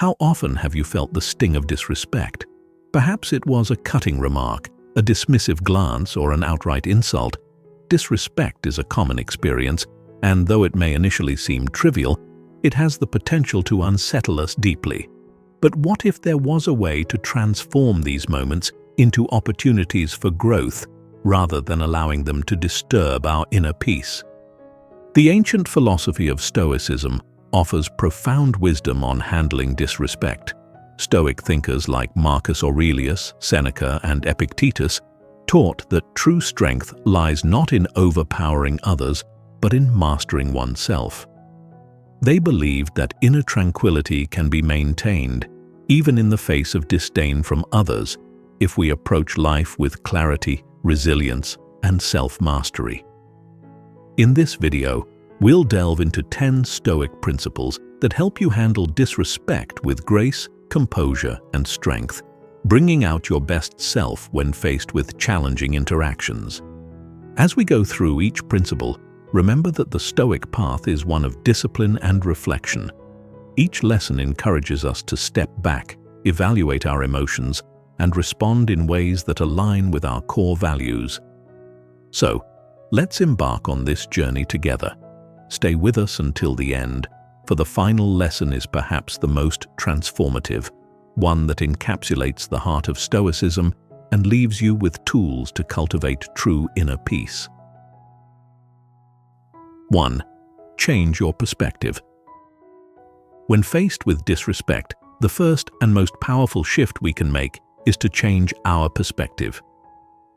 How often have you felt the sting of disrespect? Perhaps it was a cutting remark, a dismissive glance, or an outright insult. Disrespect is a common experience, and though it may initially seem trivial, it has the potential to unsettle us deeply. But what if there was a way to transform these moments into opportunities for growth, rather than allowing them to disturb our inner peace? The ancient philosophy of Stoicism offers profound wisdom on handling disrespect. Stoic thinkers like Marcus Aurelius, Seneca, and Epictetus taught that true strength lies not in overpowering others, but in mastering oneself. They believed that inner tranquility can be maintained, even in the face of disdain from others, if we approach life with clarity, resilience, and self-mastery. In this video, we'll delve into 10 Stoic principles that help you handle disrespect with grace, composure, and strength, bringing out your best self when faced with challenging interactions. As we go through each principle, remember that the Stoic path is one of discipline and reflection. Each lesson encourages us to step back, evaluate our emotions, and respond in ways that align with our core values. So, let's embark on this journey together. Stay with us until the end, for the final lesson is perhaps the most transformative, one that encapsulates the heart of Stoicism and leaves you with tools to cultivate true inner peace. 1. Change your perspective. When faced with disrespect, the first and most powerful shift we can make is to change our perspective.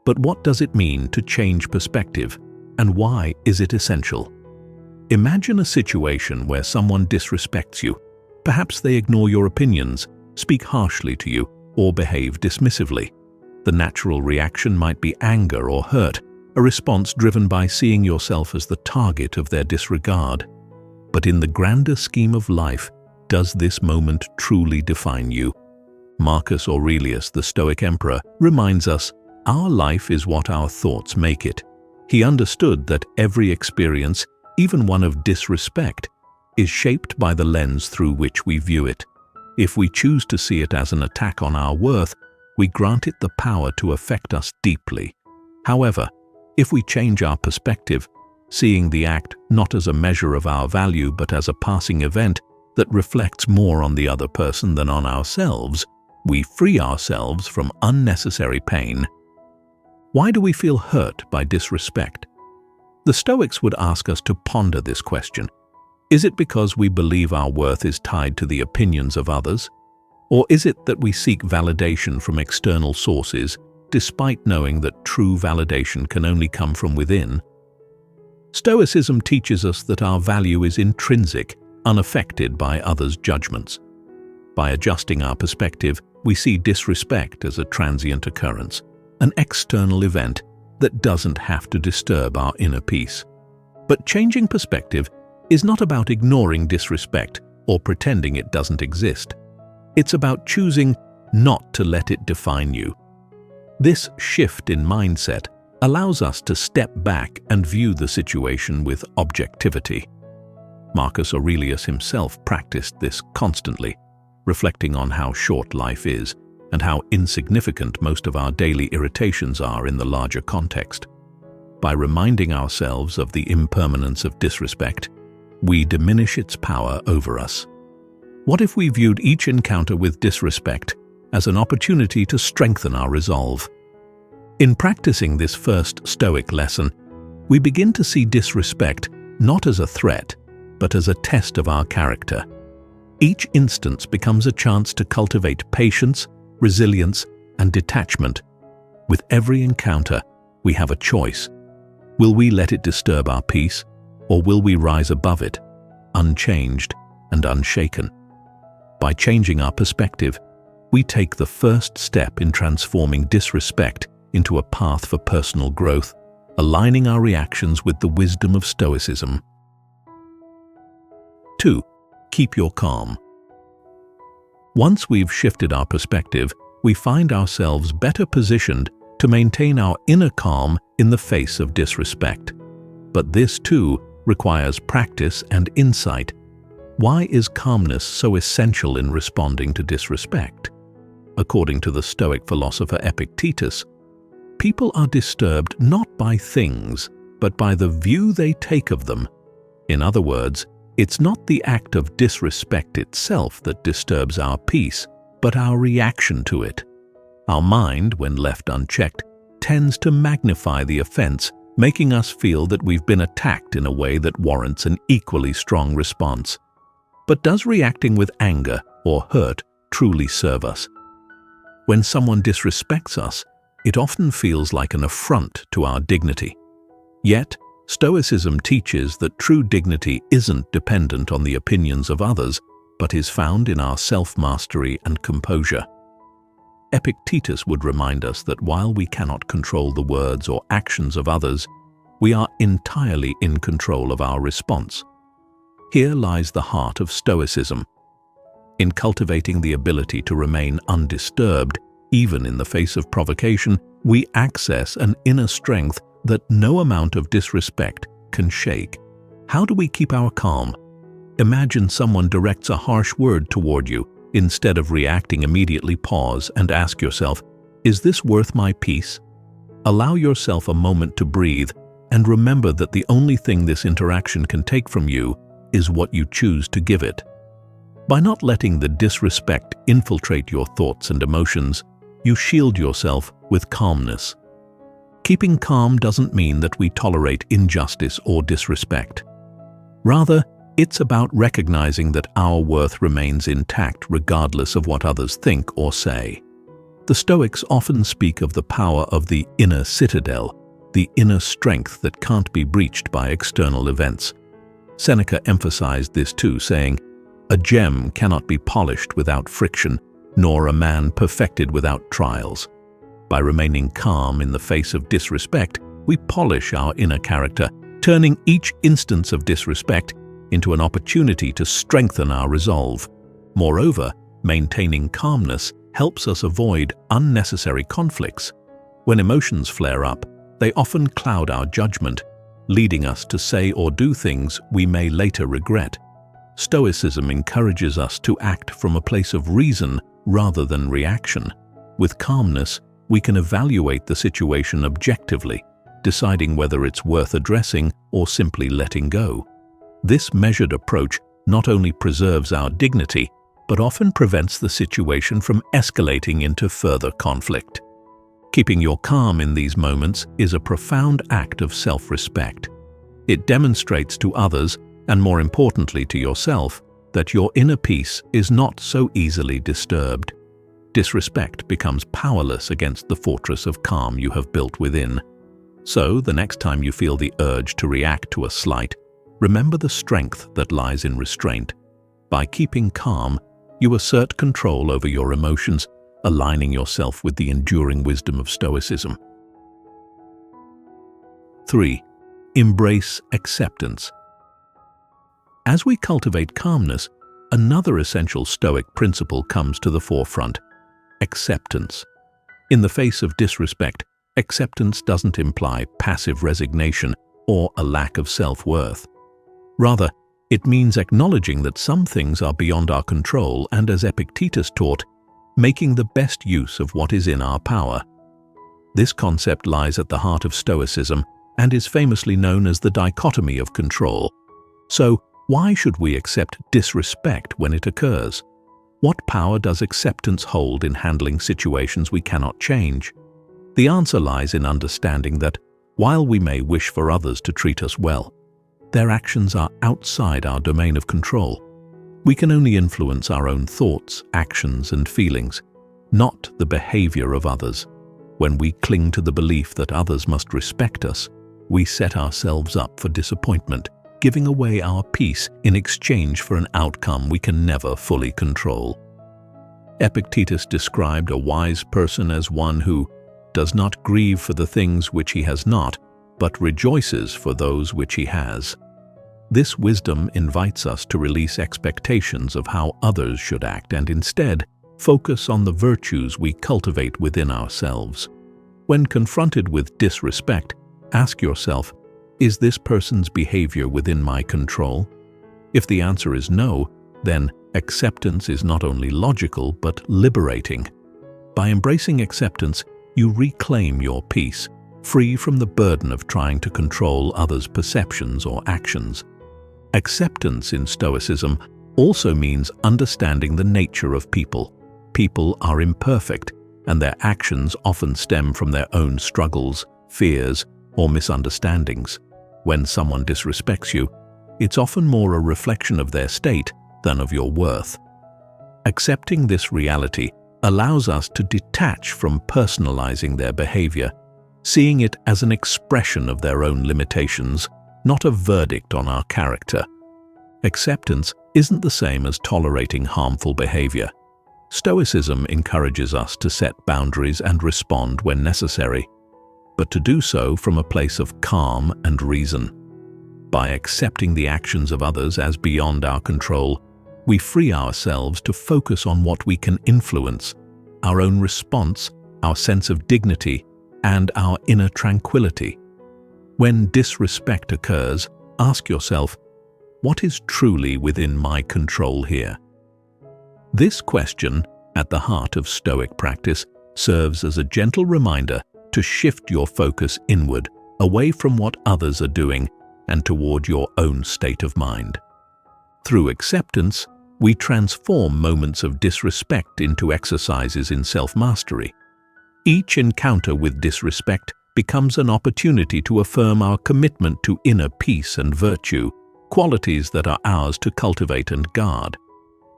But what does it mean to change perspective, and why is it essential? Imagine a situation where someone disrespects you. Perhaps they ignore your opinions, speak harshly to you, or behave dismissively. The natural reaction might be anger or hurt, a response driven by seeing yourself as the target of their disregard. But in the grander scheme of life, does this moment truly define you? Marcus Aurelius, the Stoic emperor, reminds us, our life is what our thoughts make it. He understood that every experience, even one of disrespect, is shaped by the lens through which we view it. If we choose to see it as an attack on our worth, we grant it the power to affect us deeply. However, if we change our perspective, seeing the act not as a measure of our value but as a passing event that reflects more on the other person than on ourselves, we free ourselves from unnecessary pain. Why do we feel hurt by disrespect? The Stoics would ask us to ponder this question. Is it because we believe our worth is tied to the opinions of others? Or is it that we seek validation from external sources, despite knowing that true validation can only come from within? Stoicism teaches us that our value is intrinsic, unaffected by others' judgments. By adjusting our perspective, we see disrespect as a transient occurrence, an external event that doesn't have to disturb our inner peace. But changing perspective is not about ignoring disrespect or pretending it doesn't exist. It's about choosing not to let it define you. This shift in mindset allows us to step back and view the situation with objectivity. Marcus Aurelius himself practiced this constantly, reflecting on how short life is and how insignificant most of our daily irritations are in the larger context. By reminding ourselves of the impermanence of disrespect, we diminish its power over us. What if we viewed each encounter with disrespect as an opportunity to strengthen our resolve? In practicing this first Stoic lesson, we begin to see disrespect not as a threat, but as a test of our character. Each instance becomes a chance to cultivate patience, resilience, and detachment. With every encounter, we have a choice. Will we let it disturb our peace, or will we rise above it, unchanged and unshaken? By changing our perspective, we take the first step in transforming disrespect into a path for personal growth, aligning our reactions with the wisdom of Stoicism. 2. Keep your calm. Once we've shifted our perspective, we find ourselves better positioned to maintain our inner calm in the face of disrespect. But this, too, requires practice and insight. Why is calmness so essential in responding to disrespect? According to the Stoic philosopher Epictetus, people are disturbed not by things, but by the view they take of them. In other words, it's not the act of disrespect itself that disturbs our peace, but our reaction to it. Our mind, when left unchecked, tends to magnify the offense, making us feel that we've been attacked in a way that warrants an equally strong response. But does reacting with anger or hurt truly serve us? When someone disrespects us, it often feels like an affront to our dignity. Yet, Stoicism teaches that true dignity isn't dependent on the opinions of others, but is found in our self-mastery and composure. Epictetus would remind us that while we cannot control the words or actions of others, we are entirely in control of our response. Here lies the heart of Stoicism. In cultivating the ability to remain undisturbed, even in the face of provocation, we access an inner strength that no amount of disrespect can shake. How do we keep our calm? Imagine someone directs a harsh word toward you. Instead of reacting immediately, pause and ask yourself, is this worth my peace? Allow yourself a moment to breathe and remember that the only thing this interaction can take from you is what you choose to give it. By not letting the disrespect infiltrate your thoughts and emotions, you shield yourself with calmness. Keeping calm doesn't mean that we tolerate injustice or disrespect. Rather, it's about recognizing that our worth remains intact regardless of what others think or say. The Stoics often speak of the power of the inner citadel, the inner strength that can't be breached by external events. Seneca emphasized this too, saying, "A gem cannot be polished without friction, nor a man perfected without trials." By remaining calm in the face of disrespect, we polish our inner character, turning each instance of disrespect into an opportunity to strengthen our resolve. Moreover, maintaining calmness helps us avoid unnecessary conflicts. When emotions flare up, they often cloud our judgment, leading us to say or do things we may later regret. Stoicism encourages us to act from a place of reason rather than reaction. With calmness, we can evaluate the situation objectively, deciding whether it's worth addressing or simply letting go. This measured approach not only preserves our dignity, but often prevents the situation from escalating into further conflict. Keeping your calm in these moments is a profound act of self-respect. It demonstrates to others, and more importantly to yourself, that your inner peace is not so easily disturbed. Disrespect becomes powerless against the fortress of calm you have built within. So, the next time you feel the urge to react to a slight, remember the strength that lies in restraint. By keeping calm, you assert control over your emotions, aligning yourself with the enduring wisdom of Stoicism. 3. Embrace acceptance. As we cultivate calmness, another essential Stoic principle comes to the forefront: acceptance. In the face of disrespect, acceptance doesn't imply passive resignation or a lack of self-worth. Rather, it means acknowledging that some things are beyond our control and, as Epictetus taught, making the best use of what is in our power. This concept lies at the heart of Stoicism and is famously known as the dichotomy of control. So, why should we accept disrespect when it occurs? What power does acceptance hold in handling situations we cannot change? The answer lies in understanding that, while we may wish for others to treat us well, their actions are outside our domain of control. We can only influence our own thoughts, actions, and feelings, not the behavior of others. When we cling to the belief that others must respect us, we set ourselves up for disappointment, giving away our peace in exchange for an outcome we can never fully control. Epictetus described a wise person as one who does not grieve for the things which he has not, but rejoices for those which he has. This wisdom invites us to release expectations of how others should act and instead focus on the virtues we cultivate within ourselves. When confronted with disrespect, ask yourself, is this person's behavior within my control? If the answer is no, then acceptance is not only logical but liberating. By embracing acceptance, you reclaim your peace, free from the burden of trying to control others' perceptions or actions. Acceptance in Stoicism also means understanding the nature of people. People are imperfect, and their actions often stem from their own struggles, fears, or misunderstandings. When someone disrespects you, it's often more a reflection of their state than of your worth. Accepting this reality allows us to detach from personalizing their behavior, seeing it as an expression of their own limitations, not a verdict on our character. Acceptance isn't the same as tolerating harmful behavior. Stoicism encourages us to set boundaries and respond when necessary, but to do so from a place of calm and reason. By accepting the actions of others as beyond our control, we free ourselves to focus on what we can influence, our own response, our sense of dignity, and our inner tranquility. When disrespect occurs, ask yourself, what is truly within my control here? This question, at the heart of Stoic practice, serves as a gentle reminder to shift your focus inward, away from what others are doing, and toward your own state of mind. Through acceptance, we transform moments of disrespect into exercises in self-mastery. Each encounter with disrespect becomes an opportunity to affirm our commitment to inner peace and virtue, qualities that are ours to cultivate and guard.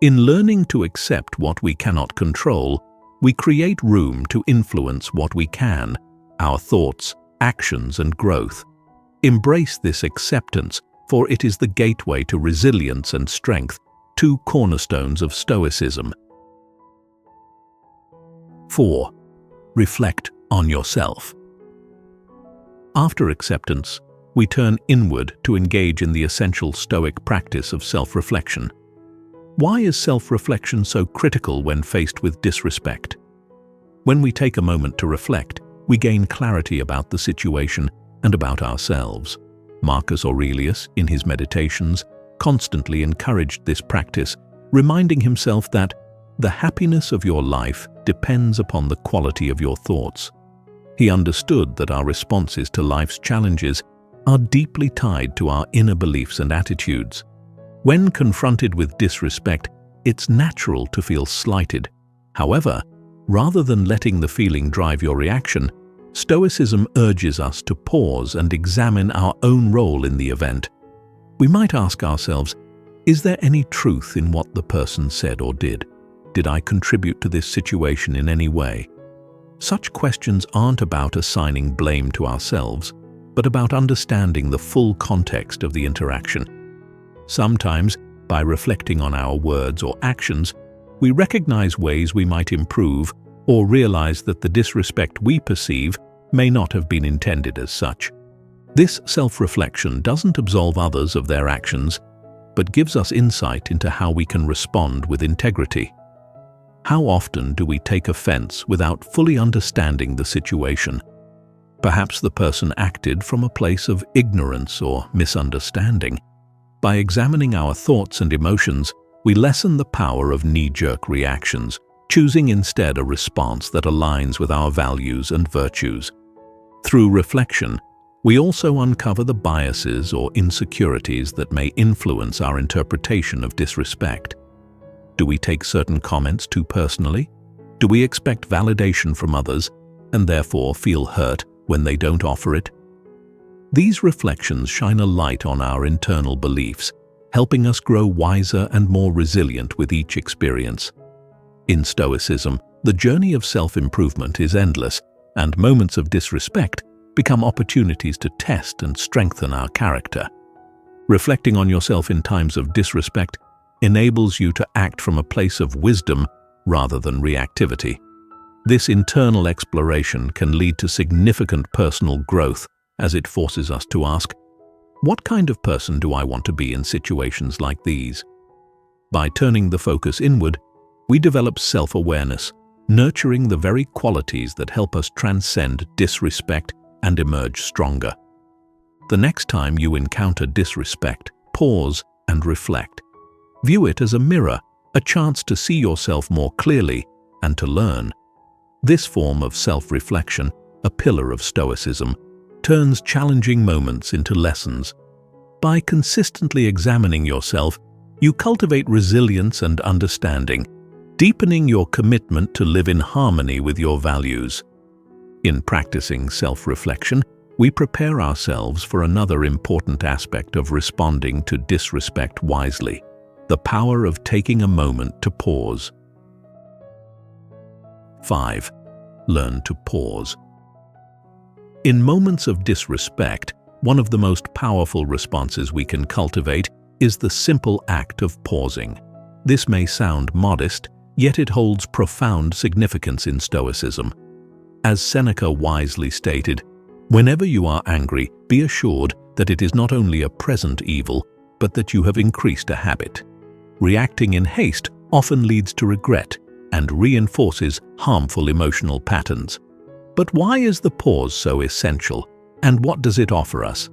In learning to accept what we cannot control, we create room to influence what we can, our thoughts, actions, and growth. Embrace this acceptance, for it is the gateway to resilience and strength, two cornerstones of Stoicism. 4. Reflect on yourself. After acceptance, we turn inward to engage in the essential Stoic practice of self-reflection. Why is self-reflection so critical when faced with disrespect? When we take a moment to reflect, we gain clarity about the situation and about ourselves. Marcus Aurelius, in his Meditations, constantly encouraged this practice, reminding himself that the happiness of your life depends upon the quality of your thoughts. He understood that our responses to life's challenges are deeply tied to our inner beliefs and attitudes. When confronted with disrespect, it's natural to feel slighted. However, rather than letting the feeling drive your reaction, Stoicism urges us to pause and examine our own role in the event. We might ask ourselves, is there any truth in what the person said or did? Did I contribute to this situation in any way? Such questions aren't about assigning blame to ourselves, but about understanding the full context of the interaction. Sometimes, by reflecting on our words or actions, we recognize ways we might improve or realize that the disrespect we perceive may not have been intended as such. This self-reflection doesn't absolve others of their actions, but gives us insight into how we can respond with integrity. How often do we take offense without fully understanding the situation? Perhaps the person acted from a place of ignorance or misunderstanding. By examining our thoughts and emotions, we lessen the power of knee-jerk reactions, choosing instead a response that aligns with our values and virtues. Through reflection, we also uncover the biases or insecurities that may influence our interpretation of disrespect. Do we take certain comments too personally? Do we expect validation from others and therefore feel hurt when they don't offer it? These reflections shine a light on our internal beliefs, helping us grow wiser and more resilient with each experience. In Stoicism, the journey of self-improvement is endless, and moments of disrespect become opportunities to test and strengthen our character. Reflecting on yourself in times of disrespect enables you to act from a place of wisdom rather than reactivity. This internal exploration can lead to significant personal growth, as it forces us to ask, what kind of person do I want to be in situations like these? By turning the focus inward, we develop self-awareness, nurturing the very qualities that help us transcend disrespect and emerge stronger. The next time you encounter disrespect, pause and reflect. View it as a mirror, a chance to see yourself more clearly and to learn. This form of self-reflection, a pillar of Stoicism, turns challenging moments into lessons. By consistently examining yourself, you cultivate resilience and understanding, deepening your commitment to live in harmony with your values. In practicing self-reflection, we prepare ourselves for another important aspect of responding to disrespect wisely: the power of taking a moment to pause. 5. Learn to pause. In moments of disrespect, one of the most powerful responses we can cultivate is the simple act of pausing. This may sound modest, yet it holds profound significance in Stoicism. As Seneca wisely stated, "Whenever you are angry, be assured that it is not only a present evil, but that you have increased a habit." Reacting in haste often leads to regret and reinforces harmful emotional patterns. But why is the pause so essential, and what does it offer us?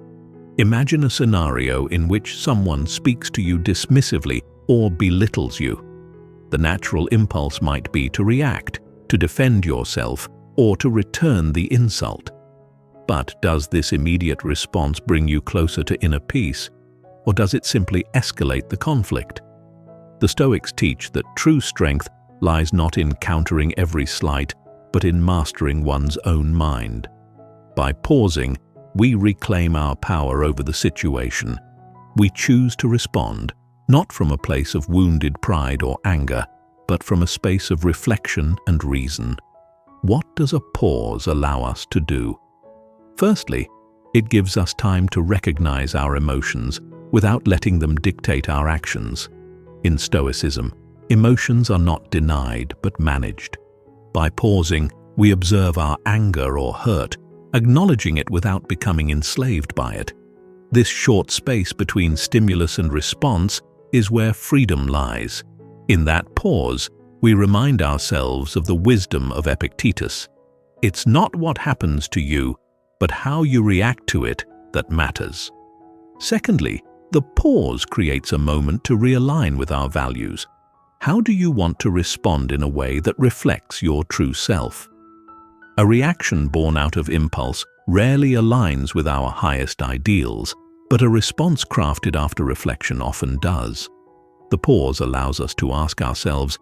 Imagine a scenario in which someone speaks to you dismissively or belittles you. The natural impulse might be to react, to defend yourself, or to return the insult. But does this immediate response bring you closer to inner peace, or does it simply escalate the conflict? The Stoics teach that true strength lies not in countering every slight, but in mastering one's own mind. By pausing, we reclaim our power over the situation. We choose to respond, not from a place of wounded pride or anger, but from a space of reflection and reason. What does a pause allow us to do? Firstly, it gives us time to recognize our emotions without letting them dictate our actions. In Stoicism, emotions are not denied but managed. By pausing, we observe our anger or hurt, acknowledging it without becoming enslaved by it. This short space between stimulus and response is where freedom lies. In that pause, we remind ourselves of the wisdom of Epictetus. It's not what happens to you, but how you react to it that matters. Secondly, the pause creates a moment to realign with our values. How do you want to respond in a way that reflects your true self? A reaction born out of impulse rarely aligns with our highest ideals, but a response crafted after reflection often does. The pause allows us to ask ourselves,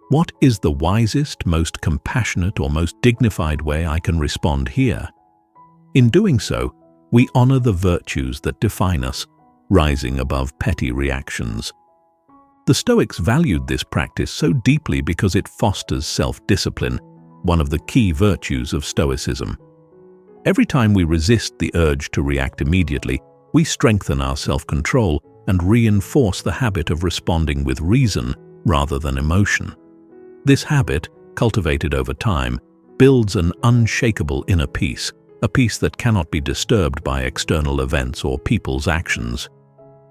what is the wisest, most compassionate, or most dignified way I can respond here? In doing so, we honor the virtues that define us, rising above petty reactions. The Stoics valued this practice so deeply because it fosters self-discipline, one of the key virtues of Stoicism. Every time we resist the urge to react immediately, we strengthen our self-control and reinforce the habit of responding with reason rather than emotion. This habit, cultivated over time, builds an unshakable inner peace, a peace that cannot be disturbed by external events or people's actions.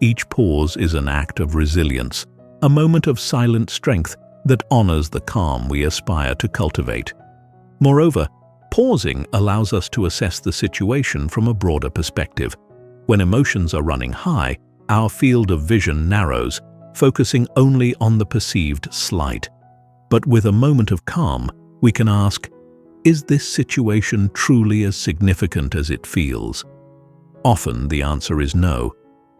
Each pause is an act of resilience, a moment of silent strength that honors the calm we aspire to cultivate. Moreover, pausing allows us to assess the situation from a broader perspective. When emotions are running high, our field of vision narrows, focusing only on the perceived slight. But with a moment of calm, we can ask, is this situation truly as significant as it feels? Often the answer is no.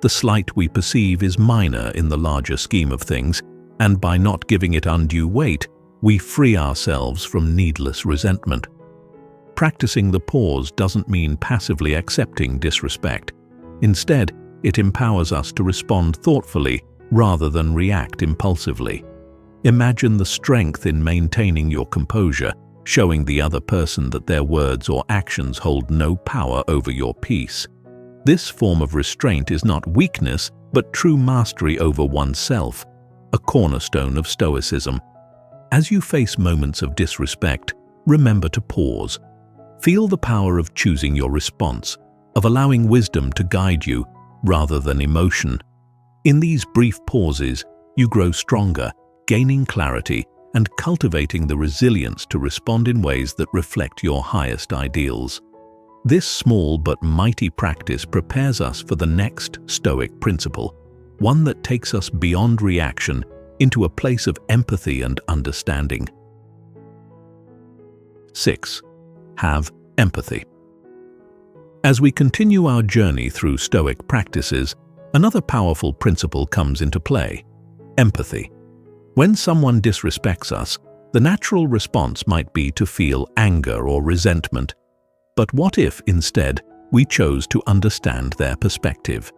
The slight we perceive is minor in the larger scheme of things, and by not giving it undue weight, we free ourselves from needless resentment. Practicing the pause doesn't mean passively accepting disrespect. Instead, it empowers us to respond thoughtfully rather than react impulsively. Imagine the strength in maintaining your composure, showing the other person that their words or actions hold no power over your peace. This form of restraint is not weakness, but true mastery over oneself, a cornerstone of Stoicism. As you face moments of disrespect, remember to pause. Feel the power of choosing your response, of allowing wisdom to guide you rather than emotion. In these brief pauses, you grow stronger, gaining clarity and cultivating the resilience to respond in ways that reflect your highest ideals. This small but mighty practice prepares us for the next Stoic principle: one that takes us beyond reaction into a place of empathy and understanding. 6. Have empathy. As we continue our journey through Stoic practices, another powerful principle comes into play: empathy. When someone disrespects us, the natural response might be to feel anger or resentment. But what if, instead, we chose to understand their perspective?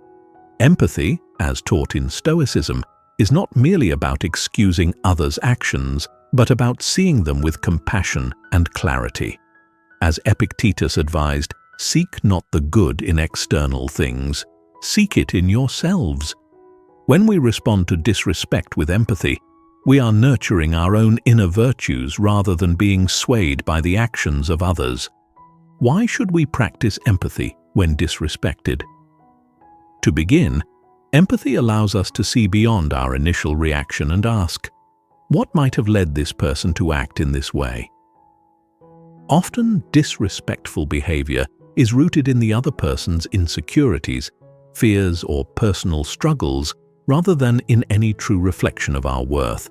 Empathy, as taught in Stoicism, is not merely about excusing others' actions, but about seeing them with compassion and clarity. As Epictetus advised, seek not the good in external things, seek it in yourselves. When we respond to disrespect with empathy, we are nurturing our own inner virtues rather than being swayed by the actions of others. Why should we practice empathy when disrespected? To begin, empathy allows us to see beyond our initial reaction and ask, what might have led this person to act in this way? Often, disrespectful behavior is rooted in the other person's insecurities, fears, or personal struggles, rather than in any true reflection of our worth.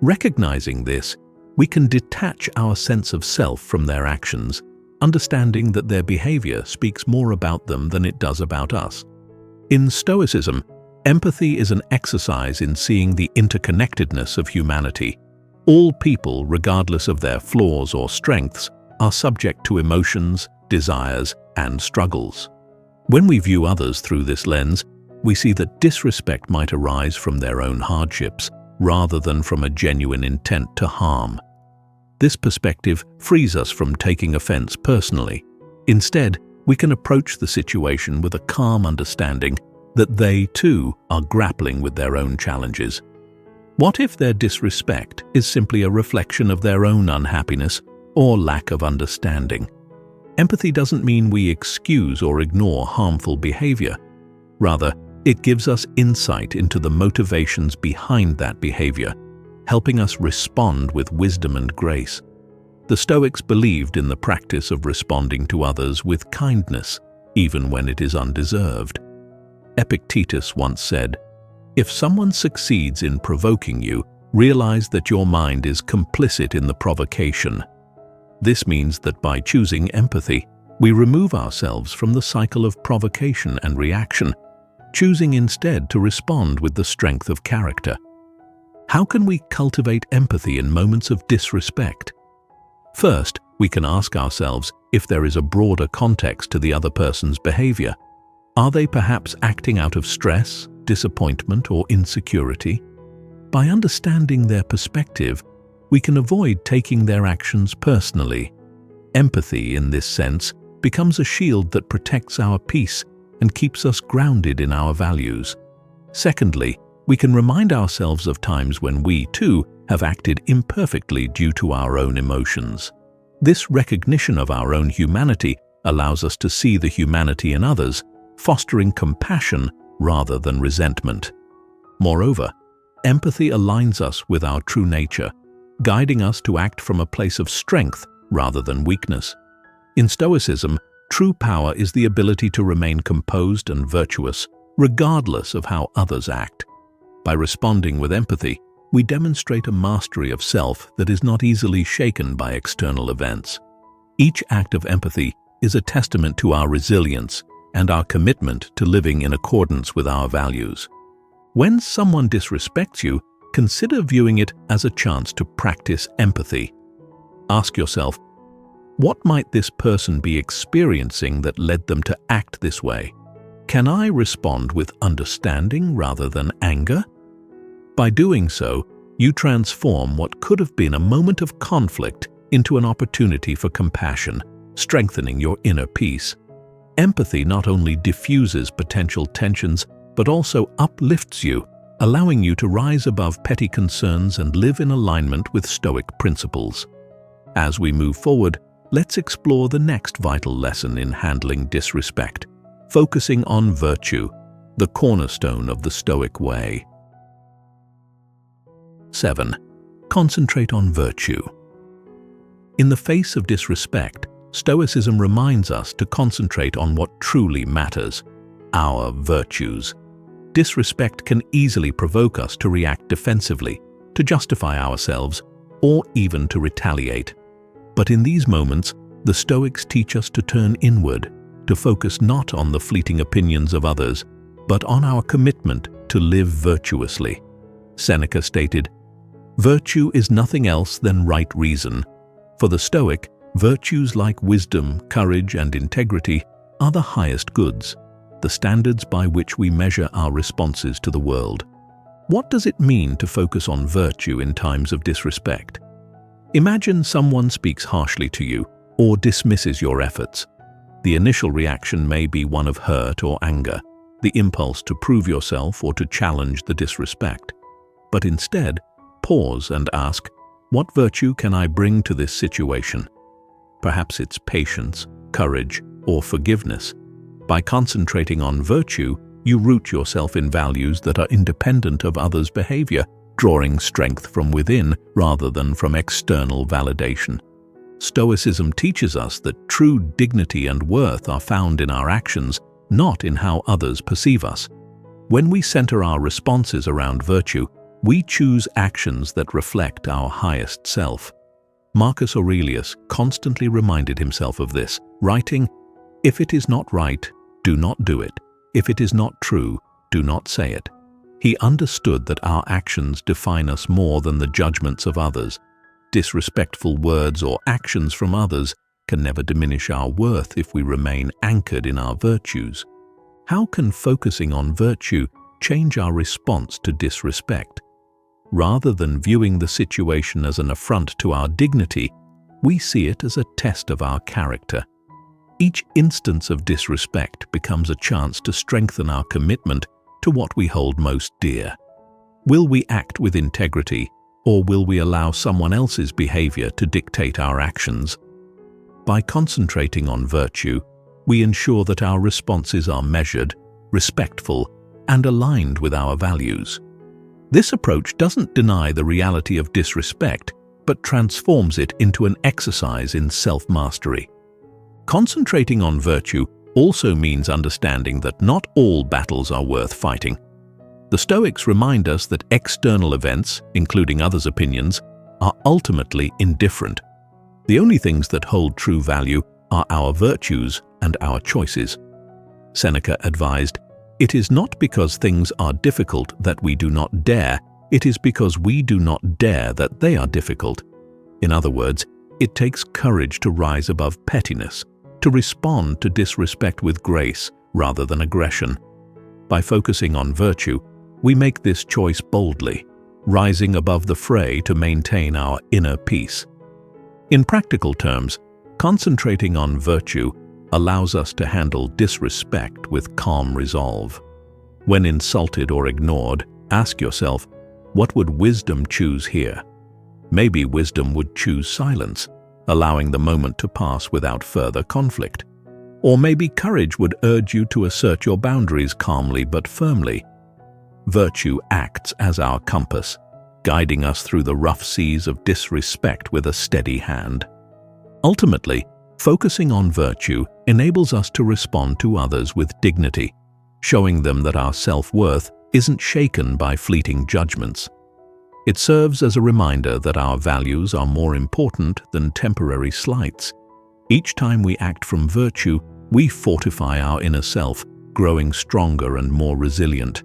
Recognizing this, we can detach our sense of self from their actions, understanding that their behavior speaks more about them than it does about us. In Stoicism, empathy is an exercise in seeing the interconnectedness of humanity. All people, regardless of their flaws or strengths, are subject to emotions, desires, and struggles. When we view others through this lens, we see that disrespect might arise from their own hardships, rather than from a genuine intent to harm. This perspective frees us from taking offense personally. Instead, we can approach the situation with a calm understanding that they, too, are grappling with their own challenges. What if their disrespect is simply a reflection of their own unhappiness or lack of understanding? Empathy doesn't mean we excuse or ignore harmful behavior. Rather, it gives us insight into the motivations behind that behavior, helping us respond with wisdom and grace. The Stoics believed in the practice of responding to others with kindness, even when it is undeserved. Epictetus once said, "If someone succeeds in provoking you, realize that your mind is complicit in the provocation." This means that by choosing empathy, we remove ourselves from the cycle of provocation and reaction, choosing instead to respond with the strength of character. How can we cultivate empathy in moments of disrespect? First, we can ask ourselves if there is a broader context to the other person's behavior. Are they perhaps acting out of stress, disappointment, or insecurity? By understanding their perspective, we can avoid taking their actions personally. Empathy, in this sense, becomes a shield that protects our peace and keeps us grounded in our values. Secondly, we can remind ourselves of times when we, too, have acted imperfectly due to our own emotions. This recognition of our own humanity allows us to see the humanity in others, fostering compassion rather than resentment. Moreover, empathy aligns us with our true nature, guiding us to act from a place of strength rather than weakness. In Stoicism, true power is the ability to remain composed and virtuous, regardless of how others act. By responding with empathy, we demonstrate a mastery of self that is not easily shaken by external events. Each act of empathy is a testament to our resilience and our commitment to living in accordance with our values. When someone disrespects you, consider viewing it as a chance to practice empathy. Ask yourself, what might this person be experiencing that led them to act this way? Can I respond with understanding rather than anger? By doing so, you transform what could have been a moment of conflict into an opportunity for compassion, strengthening your inner peace. Empathy not only diffuses potential tensions, but also uplifts you, allowing you to rise above petty concerns and live in alignment with Stoic principles. As we move forward, let's explore the next vital lesson in handling disrespect, focusing on virtue, the cornerstone of the Stoic way. 7. Concentrate on virtue. In the face of disrespect, Stoicism reminds us to concentrate on what truly matters, our virtues. disrespect can easily provoke us to react defensively, to justify ourselves, or even to retaliate. But in these moments, the Stoics teach us to turn inward, to focus not on the fleeting opinions of others, but on our commitment to live virtuously. Seneca stated, "Virtue is nothing else than right reason." For the Stoic, virtues like wisdom, courage, and integrity are the highest goods, the standards by which we measure our responses to the world. What does it mean to focus on virtue in times of disrespect? Imagine someone speaks harshly to you or dismisses your efforts. The initial reaction may be one of hurt or anger, the impulse to prove yourself or to challenge the disrespect. But instead, pause and ask, what virtue can I bring to this situation? Perhaps it's patience, courage, or forgiveness. By concentrating on virtue, you root yourself in values that are independent of others' behavior, drawing strength from within rather than from external validation. Stoicism teaches us that true dignity and worth are found in our actions, not in how others perceive us. When we center our responses around virtue, we choose actions that reflect our highest self. Marcus Aurelius constantly reminded himself of this, writing, "If it is not right, do not do it. If it is not true, do not say it." He understood that our actions define us more than the judgments of others. Disrespectful words or actions from others can never diminish our worth if we remain anchored in our virtues. How can focusing on virtue change our response to disrespect? Rather than viewing the situation as an affront to our dignity, we see it as a test of our character. Each instance of disrespect becomes a chance to strengthen our commitment to what we hold most dear. Will we act with integrity, or will we allow someone else's behavior to dictate our actions? By concentrating on virtue, we ensure that our responses are measured, respectful, and aligned with our values. This approach doesn't deny the reality of disrespect, but transforms it into an exercise in self-mastery. Concentrating on virtue also means understanding that not all battles are worth fighting. The Stoics remind us that external events, including others' opinions, are ultimately indifferent. The only things that hold true value are our virtues and our choices. Seneca advised, "It is not because things are difficult that we do not dare, it is because we do not dare that they are difficult." In other words, it takes courage to rise above pettiness, to respond to disrespect with grace rather than aggression. By focusing on virtue, we make this choice boldly, rising above the fray to maintain our inner peace. In practical terms, concentrating on virtue allows us to handle disrespect with calm resolve. When insulted or ignored, ask yourself, what would wisdom choose here? Maybe wisdom would choose silence, allowing the moment to pass without further conflict. Or maybe courage would urge you to assert your boundaries calmly but firmly. Virtue acts as our compass, guiding us through the rough seas of disrespect with a steady hand. Ultimately, focusing on virtue enables us to respond to others with dignity, showing them that our self-worth isn't shaken by fleeting judgments. It serves as a reminder that our values are more important than temporary slights. Each time we act from virtue, we fortify our inner self, growing stronger and more resilient.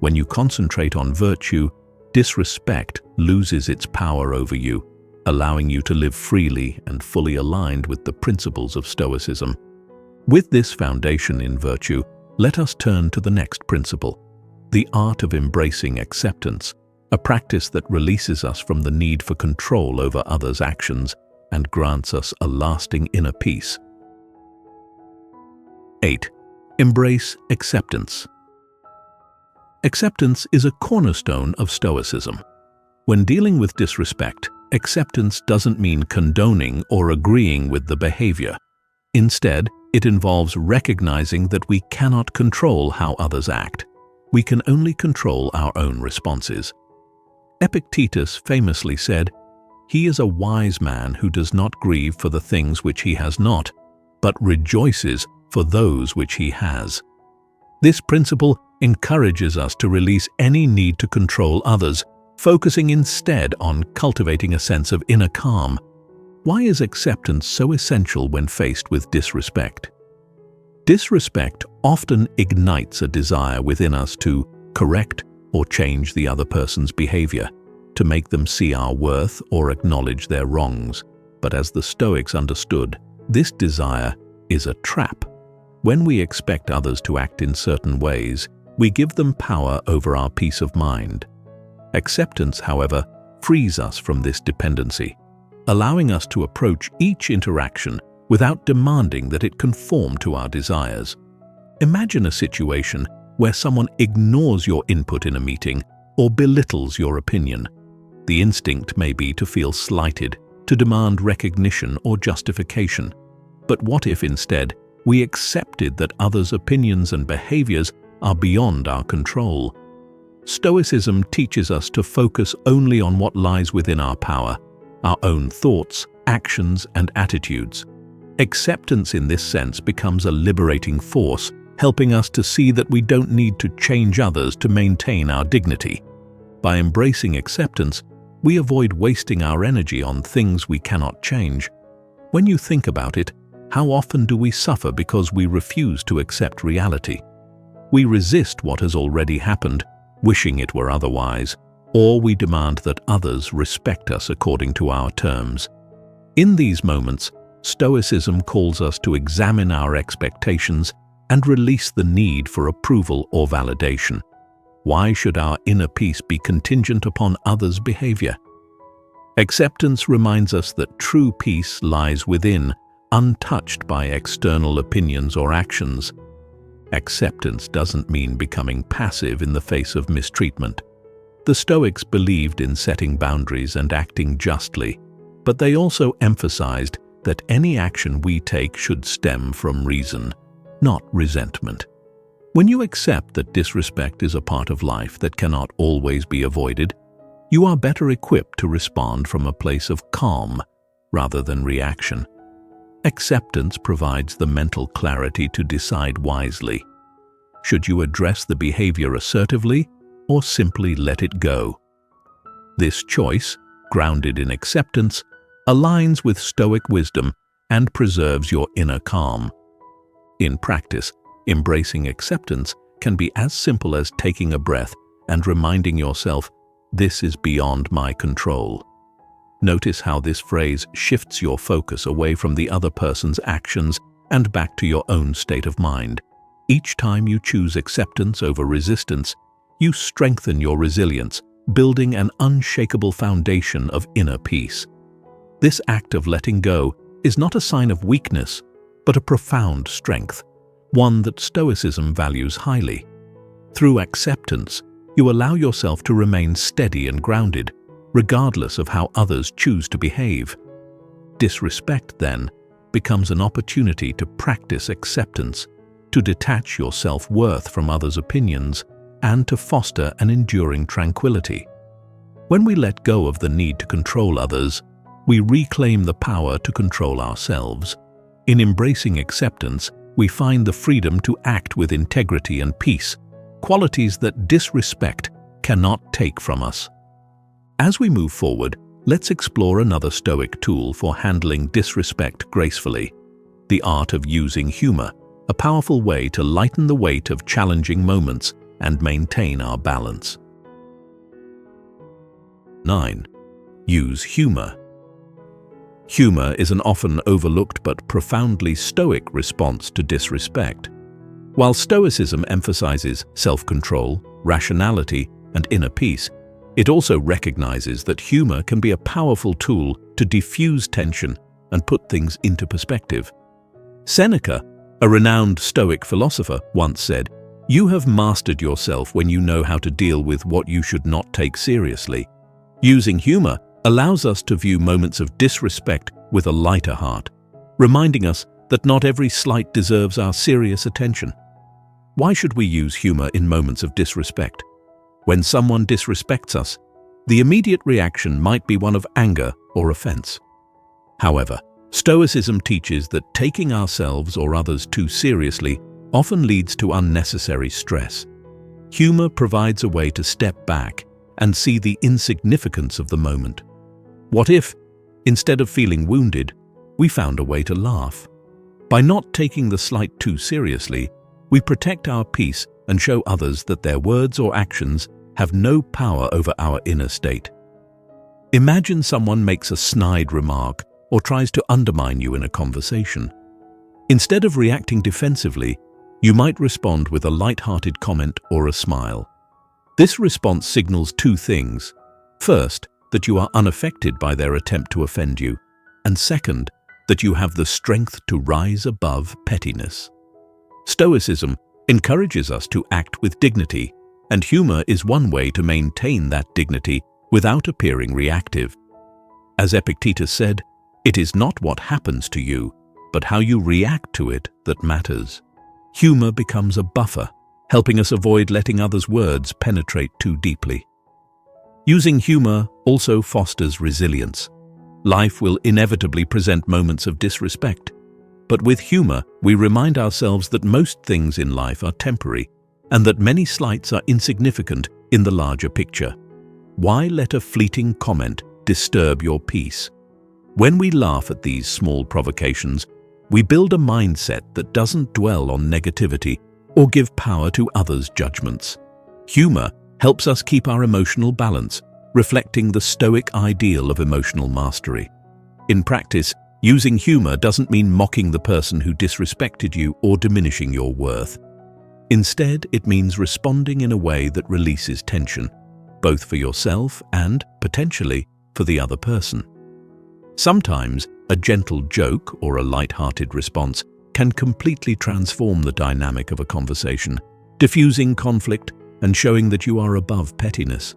When you concentrate on virtue, disrespect loses its power over you, allowing you to live freely and fully aligned with the principles of Stoicism. With this foundation in virtue, let us turn to the next principle, the art of embracing acceptance, a practice that releases us from the need for control over others' actions and grants us a lasting inner peace. 8. Embrace acceptance. Acceptance is a cornerstone of Stoicism. When dealing with disrespect, acceptance doesn't mean condoning or agreeing with the behavior. Instead, it involves recognizing that we cannot control how others act. We can only control our own responses. Epictetus famously said, "He is a wise man who does not grieve for the things which he has not, but rejoices for those which he has." This principle encourages us to release any need to control others, focusing instead on cultivating a sense of inner calm. Why is acceptance so essential when faced with disrespect? Disrespect often ignites a desire within us to correct or change the other person's behavior, to make them see our worth or acknowledge their wrongs. But as the Stoics understood, this desire is a trap. When we expect others to act in certain ways, we give them power over our peace of mind. Acceptance, however, frees us from this dependency, allowing us to approach each interaction without demanding that it conform to our desires. Imagine a situation where someone ignores your input in a meeting or belittles your opinion. The instinct may be to feel slighted, to demand recognition or justification. But what if instead we accepted that others' opinions and behaviors are beyond our control? Stoicism teaches us to focus only on what lies within our power, our own thoughts, actions, and attitudes. Acceptance in this sense becomes a liberating force, helping us to see that we don't need to change others to maintain our dignity. By embracing acceptance, we avoid wasting our energy on things we cannot change. When you think about it, how often do we suffer because we refuse to accept reality? We resist what has already happened, wishing it were otherwise, or we demand that others respect us according to our terms. In these moments, Stoicism calls us to examine our expectations and release the need for approval or validation. Why should our inner peace be contingent upon others' behavior? Acceptance reminds us that true peace lies within, untouched by external opinions or actions. Acceptance doesn't mean becoming passive in the face of mistreatment. The Stoics believed in setting boundaries and acting justly, but they also emphasized that any action we take should stem from reason, not resentment. When you accept that disrespect is a part of life that cannot always be avoided, you are better equipped to respond from a place of calm rather than reaction. Acceptance provides the mental clarity to decide wisely. Should you address the behavior assertively or simply let it go? This choice, grounded in acceptance, aligns with Stoic wisdom and preserves your inner calm. In practice, embracing acceptance can be as simple as taking a breath and reminding yourself, "This is beyond my control." Notice how this phrase shifts your focus away from the other person's actions and back to your own state of mind. Each time you choose acceptance over resistance, you strengthen your resilience, building an unshakable foundation of inner peace. This act of letting go is not a sign of weakness, but a profound strength, one that Stoicism values highly. Through acceptance, you allow yourself to remain steady and grounded, regardless of how others choose to behave. Disrespect, then, becomes an opportunity to practice acceptance, to detach your self-worth from others' opinions, and to foster an enduring tranquility. When we let go of the need to control others, we reclaim the power to control ourselves. In embracing acceptance, we find the freedom to act with integrity and peace, qualities that disrespect cannot take from us. As we move forward, let's explore another Stoic tool for handling disrespect gracefully: the art of using humor, a powerful way to lighten the weight of challenging moments and maintain our balance. 9. Use humor. Humor is an often overlooked but profoundly Stoic response to disrespect. While Stoicism emphasizes self-control, rationality, and inner peace, it also recognizes that humor can be a powerful tool to diffuse tension and put things into perspective. Seneca, a renowned Stoic philosopher, once said, "You have mastered yourself when you know how to deal with what you should not take seriously." Using humor allows us to view moments of disrespect with a lighter heart, reminding us that not every slight deserves our serious attention. Why should we use humor in moments of disrespect? When someone disrespects us, the immediate reaction might be one of anger or offense. However, Stoicism teaches that taking ourselves or others too seriously often leads to unnecessary stress. Humor provides a way to step back and see the insignificance of the moment. What if, instead of feeling wounded, we found a way to laugh? By not taking the slight too seriously, we protect our peace and show others that their words or actions have no power over our inner state. Imagine someone makes a snide remark or tries to undermine you in a conversation. Instead of reacting defensively, you might respond with a light-hearted comment or a smile. This response signals two things. First, that you are unaffected by their attempt to offend you, and second, that you have the strength to rise above pettiness. Stoicism encourages us to act with dignity, and humor is one way to maintain that dignity without appearing reactive. As Epictetus said, "It is not what happens to you, but how you react to it that matters." Humor becomes a buffer, helping us avoid letting others' words penetrate too deeply. Using humor also fosters resilience. Life will inevitably present moments of disrespect, but with humor, we remind ourselves that most things in life are temporary and that many slights are insignificant in the larger picture. Why let a fleeting comment disturb your peace? When we laugh at these small provocations, we build a mindset that doesn't dwell on negativity or give power to others' judgments. Humor helps us keep our emotional balance, reflecting the Stoic ideal of emotional mastery. In practice, using humor doesn't mean mocking the person who disrespected you or diminishing your worth. Instead, it means responding in a way that releases tension, both for yourself and, potentially, for the other person. Sometimes, a gentle joke or a light-hearted response can completely transform the dynamic of a conversation, diffusing conflict and showing that you are above pettiness.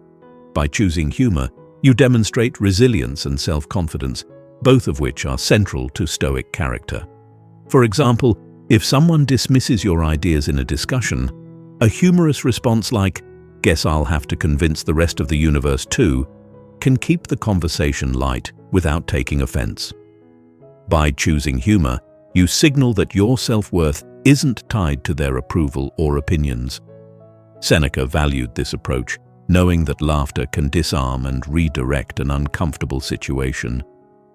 By choosing humor, you demonstrate resilience and self-confidence, both of which are central to Stoic character. For example, if someone dismisses your ideas in a discussion, a humorous response like, "Guess I'll have to convince the rest of the universe too," can keep the conversation light without taking offense. By choosing humor, you signal that your self-worth isn't tied to their approval or opinions. Seneca valued this approach, knowing that laughter can disarm and redirect an uncomfortable situation.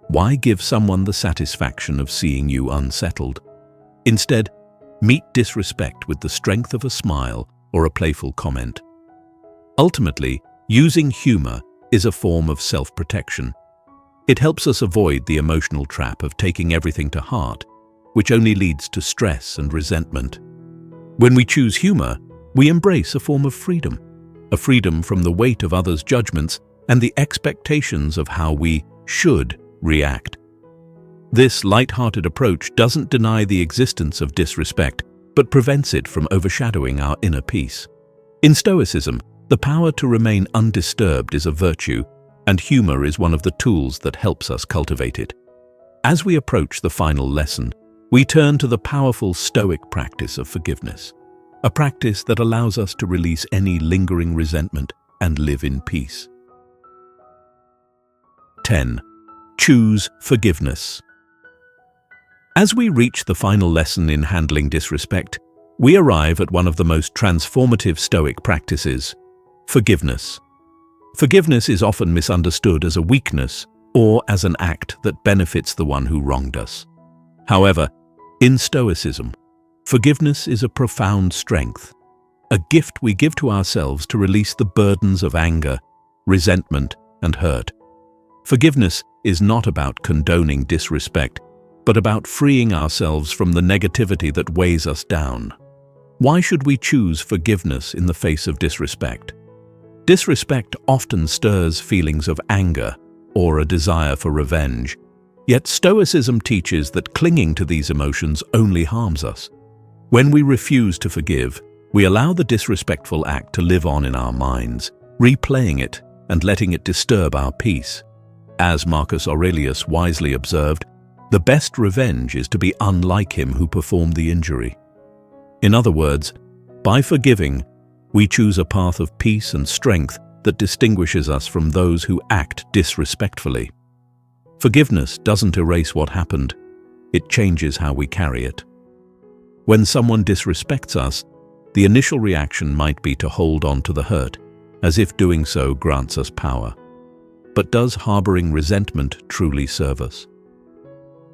Why give someone the satisfaction of seeing you unsettled? Instead, meet disrespect with the strength of a smile or a playful comment. Ultimately, using humor is a form of self-protection. It helps us avoid the emotional trap of taking everything to heart, which only leads to stress and resentment. When we choose humor, we embrace a form of freedom, a freedom from the weight of others' judgments and the expectations of how we should react. This light-hearted approach doesn't deny the existence of disrespect, but prevents it from overshadowing our inner peace. In Stoicism, the power to remain undisturbed is a virtue, and humor is one of the tools that helps us cultivate it. As we approach the final lesson, we turn to the powerful Stoic practice of forgiveness, a practice that allows us to release any lingering resentment and live in peace. 10. Choose forgiveness. As we reach the final lesson in handling disrespect, we arrive at one of the most transformative Stoic practices: forgiveness. Forgiveness is often misunderstood as a weakness or as an act that benefits the one who wronged us. However, in Stoicism, forgiveness is a profound strength, a gift we give to ourselves to release the burdens of anger, resentment, and hurt. Forgiveness is not about condoning disrespect, but about freeing ourselves from the negativity that weighs us down. Why should we choose forgiveness in the face of disrespect? Disrespect often stirs feelings of anger or a desire for revenge, yet Stoicism teaches that clinging to these emotions only harms us. When we refuse to forgive, we allow the disrespectful act to live on in our minds, replaying it and letting it disturb our peace. As Marcus Aurelius wisely observed, the best revenge is to be unlike him who performed the injury. In other words, by forgiving, we choose a path of peace and strength that distinguishes us from those who act disrespectfully. Forgiveness doesn't erase what happened, it changes how we carry it. When someone disrespects us, The initial reaction might be to hold on to the hurt, as if doing so grants us power. But does harboring resentment truly serve us?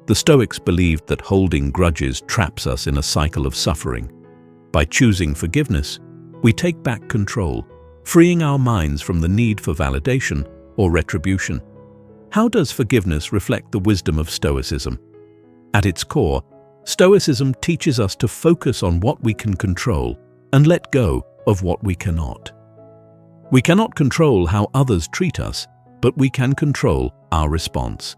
The Stoics believed that holding grudges traps us in a cycle of suffering. By choosing forgiveness, we take back control, freeing our minds from the need for validation or retribution. How does forgiveness reflect the wisdom of Stoicism? At its core, Stoicism teaches us to focus on what we can control and let go of what we cannot. We cannot control how others treat us, but we can control our response.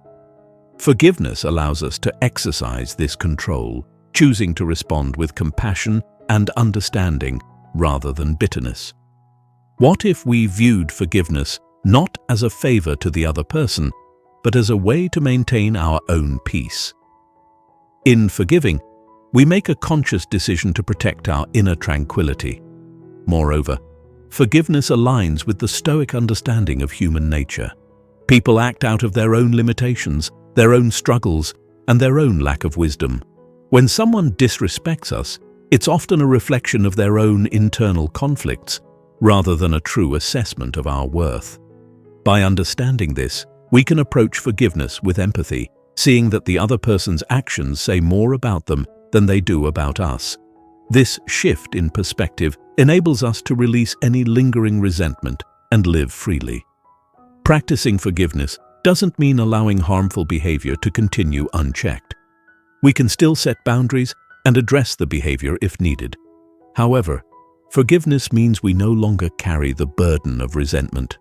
Forgiveness allows us to exercise this control, choosing to respond with compassion and understanding rather than bitterness. What if we viewed forgiveness not as a favor to the other person, but as a way to maintain our own peace? In forgiving, we make a conscious decision to protect our inner tranquility. Moreover, forgiveness aligns with the Stoic understanding of human nature. People act out of their own limitations, their own struggles, and their own lack of wisdom. When someone disrespects us, it's often a reflection of their own internal conflicts, rather than a true assessment of our worth. By understanding this, we can approach forgiveness with empathy, seeing that the other person's actions say more about them than they do about us. This shift in perspective enables us to release any lingering resentment and live freely. Practicing forgiveness doesn't mean allowing harmful behavior to continue unchecked. We can still set boundaries and address the behavior if needed. However, forgiveness means we no longer carry the burden of resentment.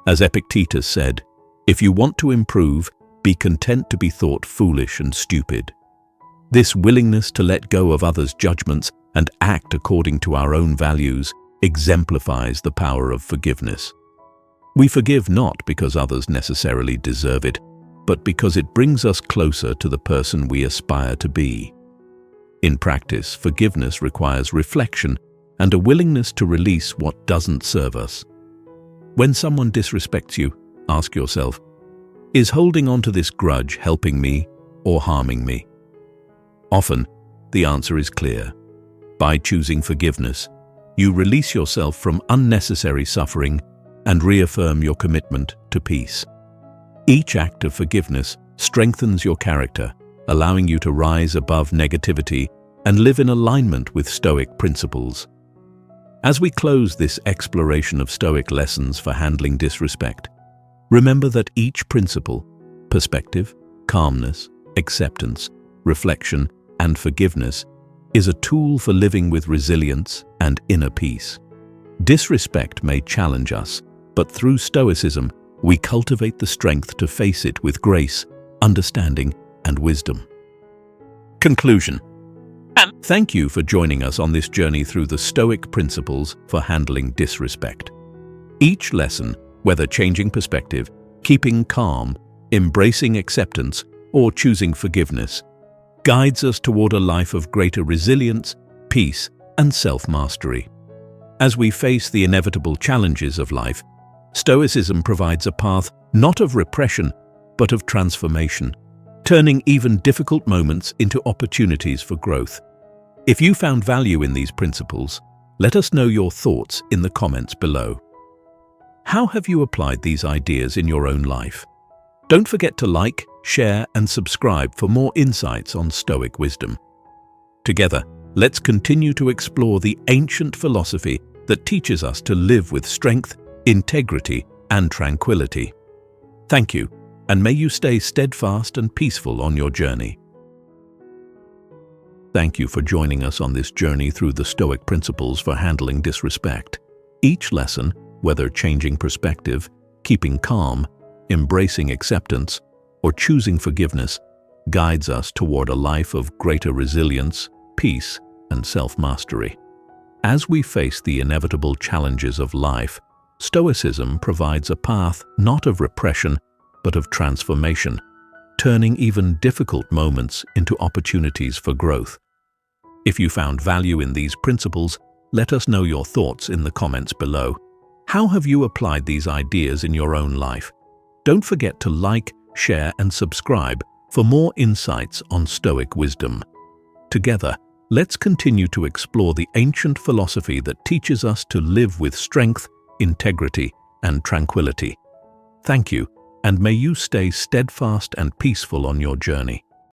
As Epictetus said, "If you want to improve, be content to be thought foolish and stupid." This willingness to let go of others' judgments and act according to our own values exemplifies the power of forgiveness. We forgive not because others necessarily deserve it, but because it brings us closer to the person we aspire to be. In practice, forgiveness requires reflection and a willingness to release what doesn't serve us. When someone disrespects you, ask yourself, is holding on to this grudge helping me or harming me? Often, the answer is clear. By choosing forgiveness, you release yourself from unnecessary suffering and reaffirm your commitment to peace. Each act of forgiveness strengthens your character, allowing you to rise above negativity and live in alignment with Stoic principles. As we close this exploration of Stoic lessons for handling disrespect, remember that each principle, perspective, calmness, acceptance, reflection, and forgiveness, is a tool for living with resilience and inner peace. Disrespect may challenge us, but through Stoicism, we cultivate the strength to face it with grace, understanding, and wisdom. Conclusion. Thank you for joining us on this journey through the Stoic principles for handling disrespect. Each lesson, whether changing perspective, keeping calm, embracing acceptance, or choosing forgiveness, guides us toward a life of greater resilience, peace, and self-mastery. As we face the inevitable challenges of life, Stoicism provides a path not of repression, but of transformation, turning even difficult moments into opportunities for growth. If you found value in these principles, let us know your thoughts in the comments below. How have you applied these ideas in your own life? Don't forget to like, share, and subscribe for more insights on Stoic wisdom. Together, let's continue to explore the ancient philosophy that teaches us to live with strength, integrity, and tranquility. Thank you, and may you stay steadfast and peaceful on your journey. Thank you for joining us on this journey through the Stoic principles for handling disrespect. Each lesson, whether changing perspective, keeping calm, embracing acceptance, or choosing forgiveness, guides us toward a life of greater resilience, peace, and self-mastery. As we face the inevitable challenges of life, Stoicism provides a path not of repression, but of transformation, turning even difficult moments into opportunities for growth. If you found value in these principles, let us know your thoughts in the comments below. How have you applied these ideas in your own life? Don't forget to like, share, and subscribe for more insights on Stoic wisdom. Together, let's continue to explore the ancient philosophy that teaches us to live with strength, integrity, and tranquility. Thank you, and may you stay steadfast and peaceful on your journey.